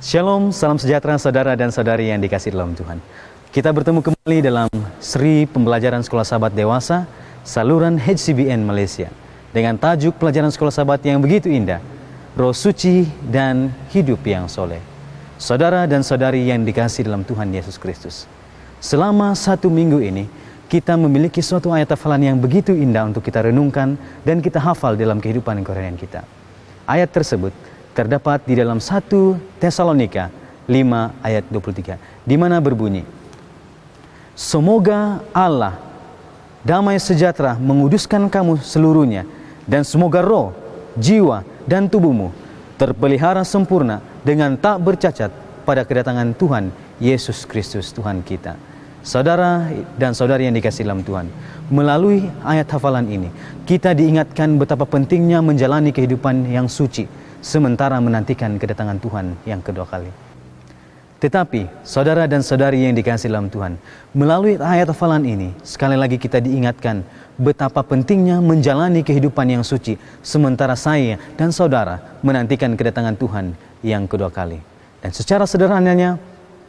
Shalom, salam sejahtera saudara dan saudari yang dikasihi dalam Tuhan. Kita bertemu kembali dalam seri pembelajaran Sekolah Sahabat Dewasa, saluran HCBN Malaysia, dengan tajuk pelajaran Sekolah Sahabat yang begitu indah, Roh Suci dan Hidup yang Soleh. Saudara dan saudari yang dikasihi dalam Tuhan Yesus Kristus, selama 1 minggu ini, kita memiliki suatu ayat hafalan yang begitu indah untuk kita renungkan dan kita hafal dalam kehidupan keharian kita. Ayat tersebut terdapat di dalam 1 Tesalonika 5 ayat 23, di mana berbunyi, semoga Allah damai sejahtera menguduskan kamu seluruhnya, dan semoga roh, jiwa, dan tubuhmu terpelihara sempurna dengan tak bercacat pada kedatangan Tuhan Yesus Kristus Tuhan kita. Saudara dan saudari yang dikasihi dalam Tuhan, melalui ayat hafalan ini, kita diingatkan betapa pentingnya menjalani kehidupan yang suci, sementara menantikan kedatangan Tuhan yang kedua kali. Tetapi, saudara dan saudari yang dikasihi dalam Tuhan, melalui ayat hafalan ini, sekali lagi kita diingatkan betapa pentingnya menjalani kehidupan yang suci, sementara saya dan saudara menantikan kedatangan Tuhan yang kedua kali. Dan secara sederhananya,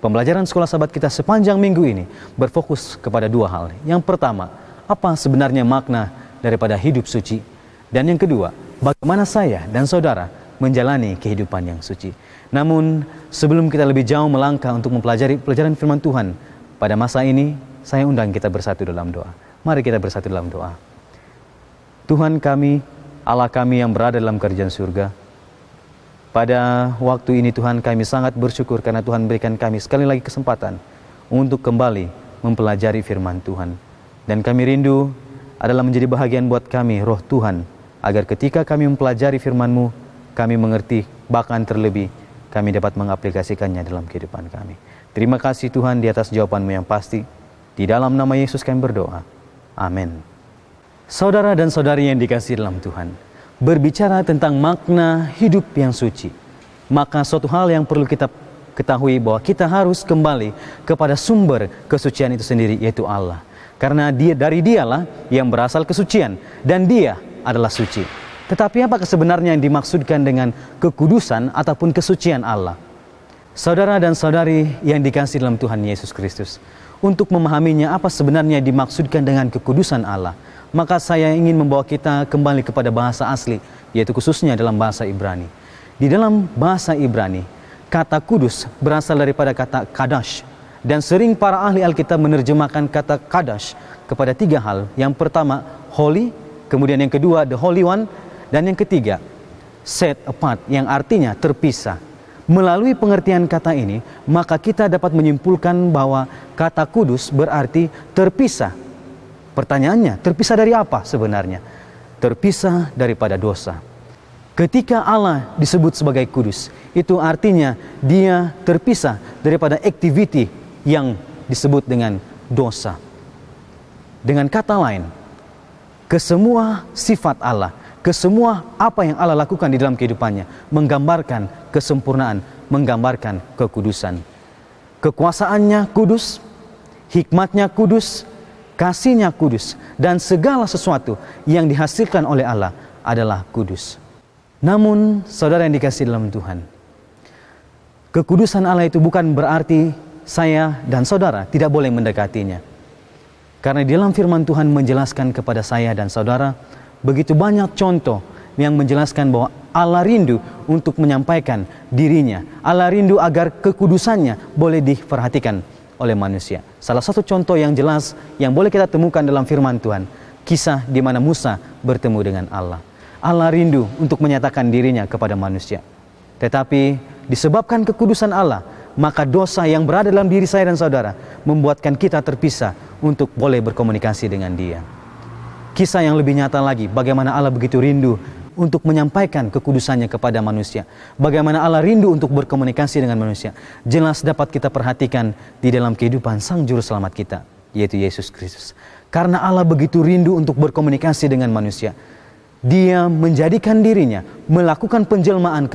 pembelajaran Sekolah Sahabat kita sepanjang minggu ini berfokus kepada 2 hal. Yang pertama, apa sebenarnya makna daripada hidup suci? Dan yang kedua, bagaimana saya dan saudara menjalani kehidupan yang suci. Namun, sebelum kita lebih jauh melangkah untuk mempelajari pelajaran firman Tuhan pada masa ini, saya undang kita bersatu dalam doa. Mari kita bersatu dalam doa. Tuhan kami, Allah kami yang berada dalam kerajaan surga, pada waktu ini Tuhan kami sangat bersyukur karena Tuhan berikan kami sekali lagi kesempatan untuk kembali mempelajari firman Tuhan. Dan kami rindu adalah menjadi bahagian buat kami roh Tuhan, agar ketika kami mempelajari firman-Mu, kami mengerti, bahkan terlebih kami dapat mengaplikasikannya dalam kehidupan kami. Terima kasih Tuhan di atas jawaban-Mu yang pasti. Di dalam nama Yesus kami berdoa. Amin. Saudara dan saudari yang dikasihi dalam Tuhan, berbicara tentang makna hidup yang suci, maka suatu hal yang perlu kita ketahui bahwa kita harus kembali kepada sumber kesucian itu sendiri, yaitu Allah. Karena dari Dialah yang berasal kesucian, dan Dia adalah suci. Tetapi apakah sebenarnya yang dimaksudkan dengan kekudusan ataupun kesucian Allah? Saudara dan saudari yang dikasihi dalam Tuhan Yesus Kristus, untuk memahaminya apa sebenarnya yang dimaksudkan dengan kekudusan Allah, maka saya ingin membawa kita kembali kepada bahasa asli, yaitu khususnya dalam bahasa Ibrani. Di dalam bahasa Ibrani, kata kudus berasal daripada kata kadash, dan sering para ahli Alkitab menerjemahkan kata kadash kepada 3 hal. Yang pertama, holy, kemudian yang kedua, the Holy One, dan yang ketiga, set apart, yang artinya terpisah. Melalui pengertian kata ini, maka kita dapat menyimpulkan bahwa kata kudus berarti terpisah. Pertanyaannya, terpisah dari apa sebenarnya? Terpisah daripada dosa. Ketika Allah disebut sebagai kudus, itu artinya Dia terpisah daripada activity yang disebut dengan dosa. Dengan kata lain, kesemua sifat Allah, kesemua apa yang Allah lakukan di dalam kehidupannya menggambarkan kesempurnaan, menggambarkan kekudusan. Kekuasaannya kudus, hikmatnya kudus, kasihnya kudus, dan segala sesuatu yang dihasilkan oleh Allah adalah kudus. Namun, saudara yang dikasihi dalam Tuhan, kekudusan Allah itu bukan berarti saya dan saudara tidak boleh mendekatinya. Karena di dalam firman Tuhan menjelaskan kepada saya dan saudara begitu banyak contoh yang menjelaskan bahwa Allah rindu untuk menyampaikan dirinya. Allah rindu agar kekudusannya boleh diperhatikan oleh manusia. Salah satu contoh yang jelas yang boleh kita temukan dalam firman Tuhan, kisah di mana Musa bertemu dengan Allah. Allah rindu untuk menyatakan dirinya kepada manusia. Tetapi disebabkan kekudusan Allah, maka dosa yang berada dalam diri saya dan saudara membuatkan kita terpisah untuk boleh berkomunikasi dengan Dia. Kisah yang lebih nyata lagi, bagaimana Allah begitu rindu untuk menyampaikan kekudusannya kepada manusia. Bagaimana Allah rindu untuk berkomunikasi dengan manusia. Jelas dapat kita perhatikan di dalam kehidupan Sang Juru Selamat kita, yaitu Yesus Kristus. Karena Allah begitu rindu untuk berkomunikasi dengan manusia, Dia menjadikan dirinya, melakukan penjelmaan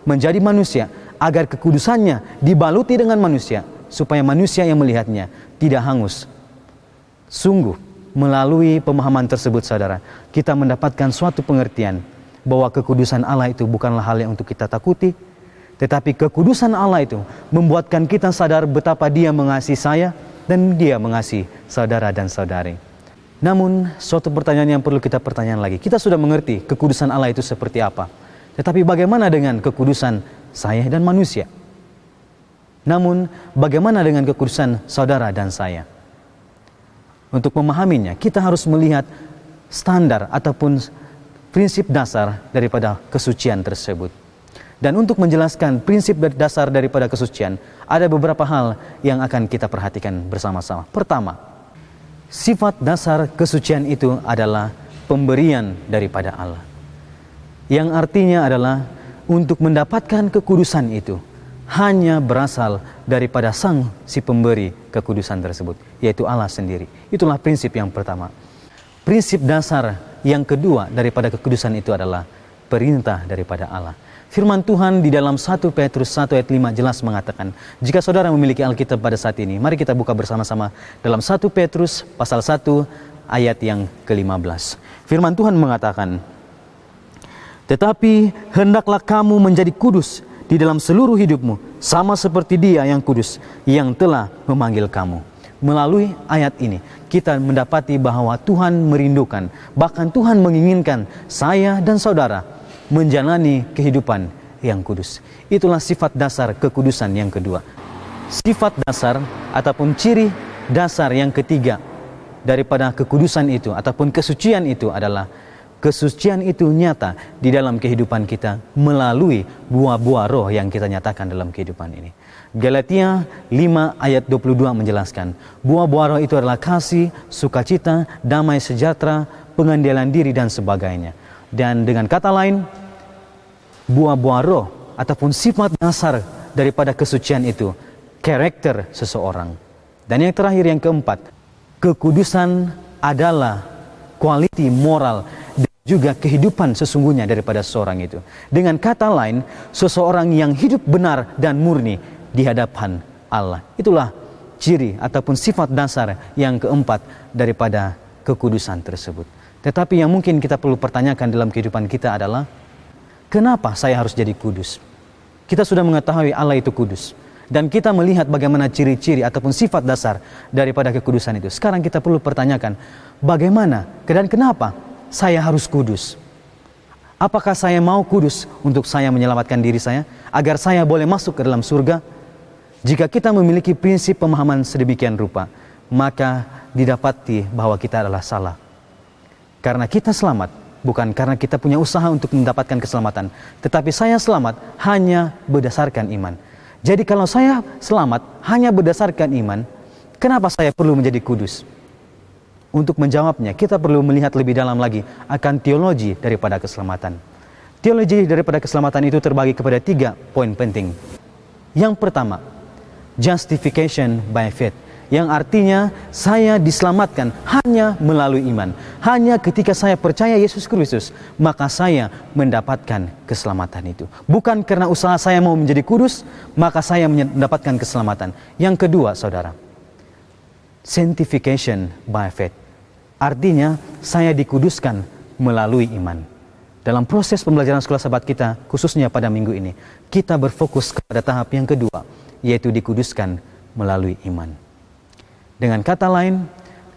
menjadi manusia, agar kekudusannya dibaluti dengan manusia, supaya manusia yang melihatnya tidak hangus. Sungguh, melalui pemahaman tersebut saudara, kita mendapatkan suatu pengertian bahwa kekudusan Allah itu bukanlah hal yang untuk kita takuti, Tetapi kekudusan Allah itu membuatkan kita sadar betapa Dia mengasihi saya dan Dia mengasihi saudara dan saudari. Namun, suatu pertanyaan yang perlu kita pertanyakan lagi. Kita sudah mengerti kekudusan Allah itu seperti apa. Tetapi bagaimana dengan kekudusan saya dan manusia? Namun, bagaimana dengan kekudusan saudara dan saya? Untuk memahaminya, kita harus melihat standar ataupun prinsip dasar daripada kesucian tersebut. Dan untuk menjelaskan prinsip dasar daripada kesucian, ada beberapa hal yang akan kita perhatikan bersama-sama. Pertama, sifat dasar kesucian itu adalah pemberian daripada Allah. Yang artinya adalah untuk mendapatkan kekudusan itu hanya berasal daripada si pemberi kekudusan tersebut, yaitu Allah sendiri. Itulah prinsip yang pertama. Prinsip dasar yang kedua daripada kekudusan itu adalah perintah daripada Allah. Firman Tuhan di dalam 1 Petrus 1 ayat 5 jelas mengatakan, jika saudara memiliki Alkitab pada saat ini, mari kita buka bersama-sama dalam 1 Petrus pasal 1 ayat yang ke-15. Firman Tuhan mengatakan, tetapi hendaklah kamu menjadi kudus di dalam seluruh hidupmu, sama seperti Dia yang kudus, yang telah memanggil kamu. Melalui ayat ini, kita mendapati bahwa Tuhan merindukan, bahkan Tuhan menginginkan saya dan saudara menjalani kehidupan yang kudus. Itulah sifat dasar kekudusan yang kedua. Sifat dasar ataupun ciri dasar yang ketiga daripada kekudusan itu ataupun kesucian itu adalah kesucian itu nyata di dalam kehidupan kita melalui buah-buah roh yang kita nyatakan dalam kehidupan ini. Galatia 5 ayat 22 menjelaskan, buah-buah roh itu adalah kasih, sukacita, damai sejahtera, pengendalian diri dan sebagainya. Dan dengan kata lain, buah-buah roh ataupun sifat dasar daripada kesucian itu karakter seseorang. Dan yang terakhir, yang keempat, kekudusan adalah kualiti moral dan juga kehidupan sesungguhnya daripada seseorang itu. Dengan kata lain, seseorang yang hidup benar dan murni di hadapan Allah. Itulah ciri ataupun sifat dasar yang keempat daripada kekudusan tersebut. Tetapi yang mungkin kita perlu pertanyakan dalam kehidupan kita adalah, kenapa saya harus jadi kudus? Kita sudah mengetahui Allah itu kudus. Dan kita melihat bagaimana ciri-ciri ataupun sifat dasar daripada kekudusan itu. Sekarang kita perlu pertanyakan, bagaimana dan kenapa saya harus kudus? Apakah saya mau kudus untuk saya menyelamatkan diri saya, agar saya boleh masuk ke dalam surga? Jika kita memiliki prinsip pemahaman sedemikian rupa, maka didapati bahwa kita adalah salah. Karena kita selamat, bukan karena kita punya usaha untuk mendapatkan keselamatan. Tetapi saya selamat hanya berdasarkan iman. Jadi kalau saya selamat hanya berdasarkan iman, kenapa saya perlu menjadi kudus? Untuk menjawabnya, kita perlu melihat lebih dalam lagi akan teologi daripada keselamatan. Teologi daripada keselamatan itu terbagi kepada 3 poin penting. Yang pertama, justification by faith. Yang artinya saya diselamatkan hanya melalui iman. Hanya ketika saya percaya Yesus Kristus, maka saya mendapatkan keselamatan itu. Bukan karena usaha saya mau menjadi kudus, maka saya mendapatkan keselamatan. Yang kedua, saudara, sanctification by faith. Artinya saya dikuduskan melalui iman. Dalam proses pembelajaran sekolah sahabat kita, khususnya pada minggu ini, kita berfokus kepada tahap yang kedua, yaitu dikuduskan melalui iman. Dengan kata lain,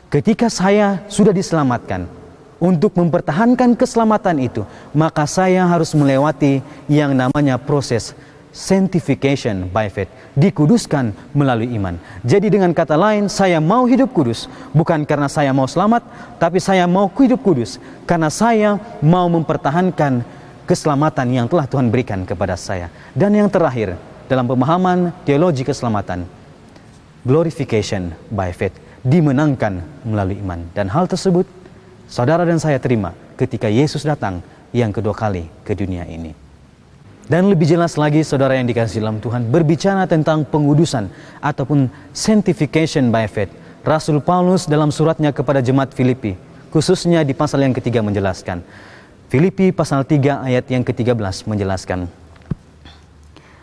ketika saya sudah diselamatkan, untuk mempertahankan keselamatan itu, maka saya harus melewati yang namanya proses sanctification by faith, dikuduskan melalui iman. Jadi dengan kata lain, saya mau hidup kudus, bukan karena saya mau selamat, tapi saya mau hidup kudus, karena saya mau mempertahankan keselamatan yang telah Tuhan berikan kepada saya. Dan yang terakhir, dalam pemahaman teologi keselamatan, glorification by faith, dimenangkan melalui iman. Dan hal tersebut saudara dan saya terima ketika Yesus datang yang kedua kali ke dunia ini. Dan lebih jelas lagi, saudara yang dikasihi dalam Tuhan, berbicara tentang pengudusan ataupun sanctification by faith, Rasul Paulus dalam suratnya kepada jemaat Filipi, khususnya di pasal yang ketiga menjelaskan. Filipi pasal 3 ayat yang ke-13 menjelaskan,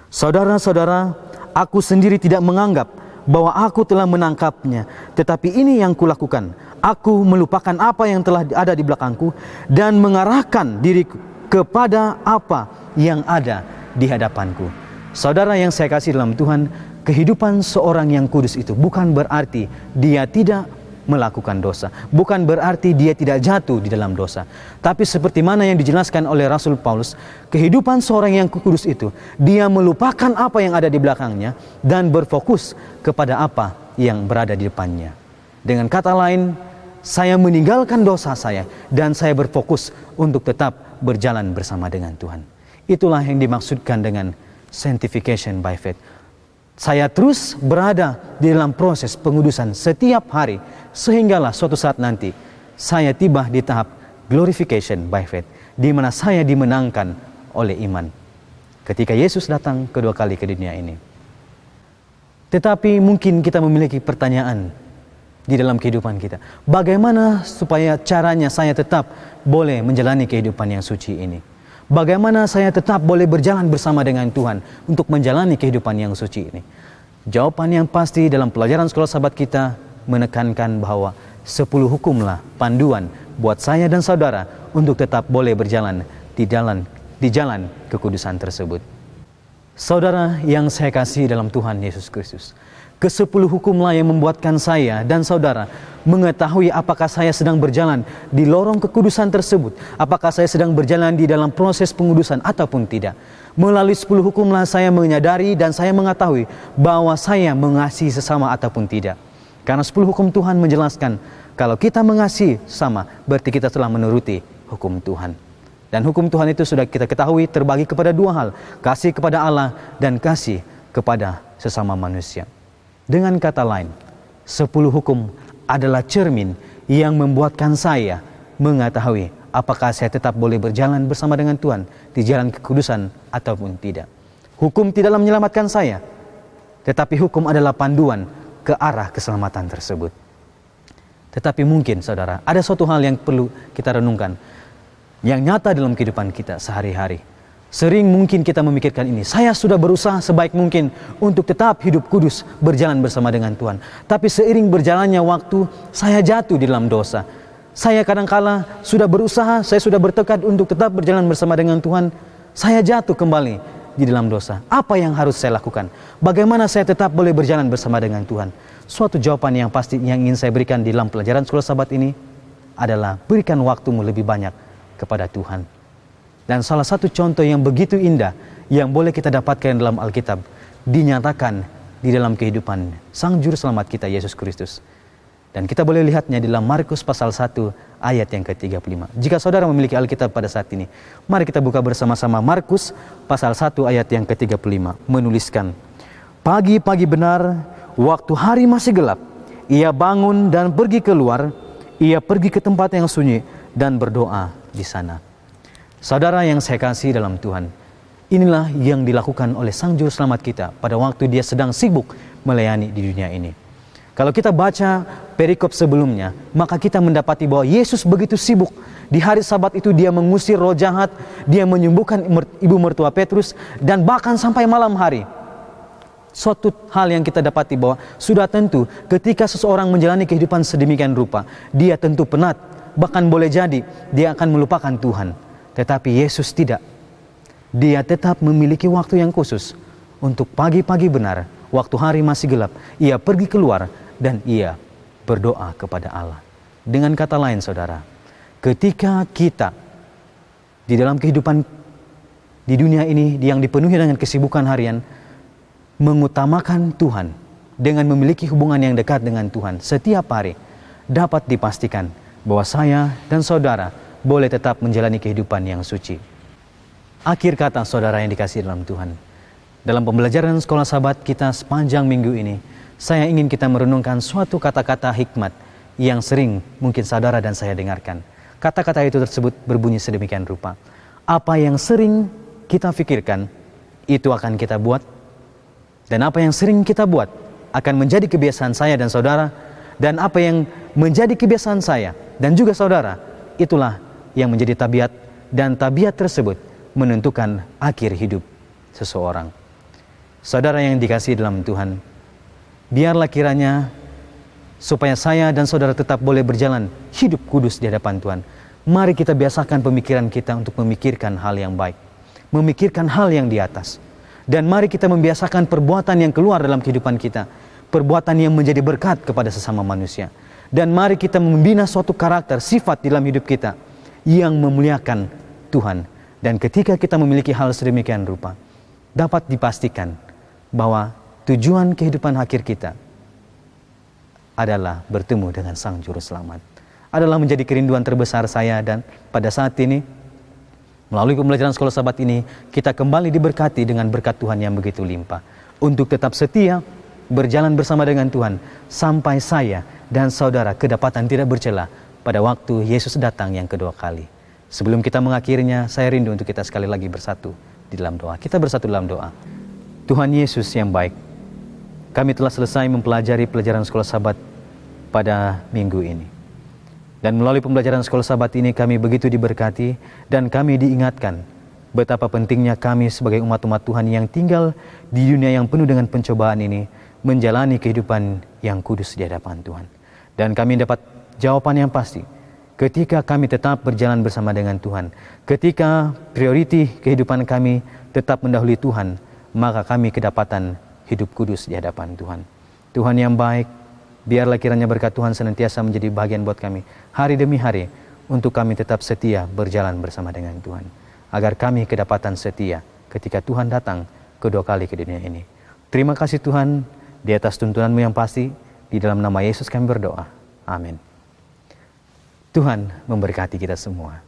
saudara-saudara, aku sendiri tidak menganggap bahwa aku telah menangkapnya, tetapi ini yang kulakukan, aku melupakan apa yang telah ada di belakangku dan mengarahkan diriku kepada apa yang ada di hadapanku. Saudara yang saya kasih dalam Tuhan, kehidupan seorang yang kudus itu bukan berarti dia tidak melakukan dosa, bukan berarti dia tidak jatuh di dalam dosa. Tapi seperti mana yang dijelaskan oleh Rasul Paulus, kehidupan seorang yang kudus itu, dia melupakan apa yang ada di belakangnya dan berfokus kepada apa yang berada di depannya. Dengan kata lain, saya meninggalkan dosa saya dan saya berfokus untuk tetap berjalan bersama dengan Tuhan. Itulah yang dimaksudkan dengan sanctification by faith. Saya terus berada di dalam proses pengudusan setiap hari, sehinggalah suatu saat nanti saya tiba di tahap glorification by faith, di mana saya dimenangkan oleh iman ketika Yesus datang kedua kali ke dunia ini. Tetapi mungkin kita memiliki pertanyaan di dalam kehidupan kita. Bagaimana supaya caranya saya tetap boleh menjalani kehidupan yang suci ini? Bagaimana saya tetap boleh berjalan bersama dengan Tuhan untuk menjalani kehidupan yang suci ini? Jawaban yang pasti dalam pelajaran sekolah sahabat kita menekankan bahwa 10 hukumlah panduan buat saya dan saudara untuk tetap boleh berjalan di jalan kekudusan tersebut. Saudara yang saya kasih dalam Tuhan Yesus Kristus, ke-10 hukumlah yang membuatkan saya dan saudara mengetahui apakah saya sedang berjalan di lorong kekudusan tersebut, apakah saya sedang berjalan di dalam proses pengudusan ataupun tidak. Melalui 10 hukumlah saya menyadari dan saya mengetahui bahwa saya mengasihi sesama ataupun tidak. Karena 10 hukum Tuhan menjelaskan, kalau kita mengasihi sesama, berarti kita telah menuruti hukum Tuhan. Dan hukum Tuhan itu sudah kita ketahui terbagi kepada 2 hal, kasih kepada Allah dan kasih kepada sesama manusia. Dengan kata lain, 10 hukum adalah cermin yang membuatkan saya mengetahui apakah saya tetap boleh berjalan bersama dengan Tuhan di jalan kekudusan ataupun tidak. Hukum tidaklah menyelamatkan saya, tetapi hukum adalah panduan ke arah keselamatan tersebut. Tetapi mungkin saudara, ada suatu hal yang perlu kita renungkan, yang nyata dalam kehidupan kita sehari-hari. Sering mungkin kita memikirkan ini, saya sudah berusaha sebaik mungkin untuk tetap hidup kudus, berjalan bersama dengan Tuhan. Tapi seiring berjalannya waktu, saya jatuh di dalam dosa. Saya kadangkala sudah berusaha, saya sudah bertekad untuk tetap berjalan bersama dengan Tuhan, saya jatuh kembali di dalam dosa. Apa yang harus saya lakukan? Bagaimana saya tetap boleh berjalan bersama dengan Tuhan? Suatu jawaban yang pasti yang ingin saya berikan di dalam pelajaran sekolah sahabat ini adalah berikan waktumu lebih banyak kepada Tuhan. Dan salah satu contoh yang begitu indah yang boleh kita dapatkan dalam Alkitab dinyatakan di dalam kehidupan Sang Juru Selamat kita Yesus Kristus. Dan kita boleh lihatnya di dalam Markus pasal 1 ayat yang ke-35. Jika saudara memiliki Alkitab pada saat ini, mari kita buka bersama-sama Markus pasal 1 ayat yang ke-35. Menuliskan, pagi-pagi benar, waktu hari masih gelap, ia bangun dan pergi keluar, ia pergi ke tempat yang sunyi dan berdoa di sana. Saudara yang saya kasih dalam Tuhan, inilah yang dilakukan oleh Sang Juru Selamat kita pada waktu dia sedang sibuk melayani di dunia ini. Kalau kita baca perikop sebelumnya, maka kita mendapati bahwa Yesus begitu sibuk. Di hari Sabat itu dia mengusir roh jahat, dia menyembuhkan ibu mertua Petrus, dan bahkan sampai malam hari. Suatu hal yang kita dapati bahwa sudah tentu ketika seseorang menjalani kehidupan sedemikian rupa, dia tentu penat, bahkan boleh jadi dia akan melupakan Tuhan. Tetapi Yesus tidak. Dia tetap memiliki waktu yang khusus untuk pagi-pagi benar, waktu hari masih gelap, ia pergi keluar dan ia berdoa kepada Allah. Dengan kata lain saudara, ketika kita di dalam kehidupan di dunia ini yang dipenuhi dengan kesibukan harian, mengutamakan Tuhan dengan memiliki hubungan yang dekat dengan Tuhan setiap hari, dapat dipastikan bahwa saya dan saudara boleh tetap menjalani kehidupan yang suci. Akhir kata saudara yang dikasihi dalam Tuhan, dalam pembelajaran sekolah sahabat kita sepanjang minggu ini, saya ingin kita merenungkan suatu kata-kata hikmat yang sering mungkin saudara dan saya dengarkan. Kata-kata itu tersebut berbunyi sedemikian rupa, apa yang sering kita pikirkan, itu akan kita buat, dan apa yang sering kita buat akan menjadi kebiasaan saya dan saudara, dan apa yang menjadi kebiasaan saya dan juga saudara, itulah yang menjadi tabiat, dan tabiat tersebut menentukan akhir hidup seseorang. Saudara yang dikasihi dalam Tuhan, biarlah kiranya supaya saya dan saudara tetap boleh berjalan hidup kudus di hadapan Tuhan, mari kita biasakan pemikiran kita untuk memikirkan hal yang baik, memikirkan hal yang di atas. Dan mari kita membiasakan perbuatan yang keluar dalam kehidupan kita, perbuatan yang menjadi berkat kepada sesama manusia. Dan mari kita membina suatu karakter, sifat dalam hidup kita yang memuliakan Tuhan. Dan ketika kita memiliki hal sedemikian rupa, dapat dipastikan bahwa tujuan kehidupan akhir kita adalah bertemu dengan Sang Juru Selamat. Adalah menjadi kerinduan terbesar saya, dan pada saat ini melalui pembelajaran Sekolah Sabat ini kita kembali diberkati dengan berkat Tuhan yang begitu limpah untuk tetap setia berjalan bersama dengan Tuhan sampai saya dan saudara kedapatan tidak bercela pada waktu Yesus datang yang kedua kali. Sebelum kita mengakhirinya, saya rindu untuk kita sekali lagi bersatu di dalam doa. Kita bersatu dalam doa. Tuhan Yesus yang baik, kami telah selesai mempelajari pelajaran Sekolah Sabat pada minggu ini. Dan melalui pembelajaran Sekolah Sabat ini kami begitu diberkati dan kami diingatkan betapa pentingnya kami sebagai umat-umat Tuhan yang tinggal di dunia yang penuh dengan pencobaan ini menjalani kehidupan yang kudus di hadapan Tuhan. Dan kami dapat jawaban yang pasti ketika kami tetap berjalan bersama dengan Tuhan. Ketika prioriti kehidupan kami tetap mendahului Tuhan, maka kami kedapatan hidup kudus di hadapan Tuhan. Tuhan yang baik, biarlah kiranya berkat Tuhan senantiasa menjadi bagian buat kami hari demi hari untuk kami tetap setia berjalan bersama dengan Tuhan. Agar kami kedapatan setia ketika Tuhan datang kedua kali ke dunia ini. Terima kasih Tuhan di atas tuntunanmu yang pasti. Di dalam nama Yesus kami berdoa. Amin. Tuhan memberkati kita semua.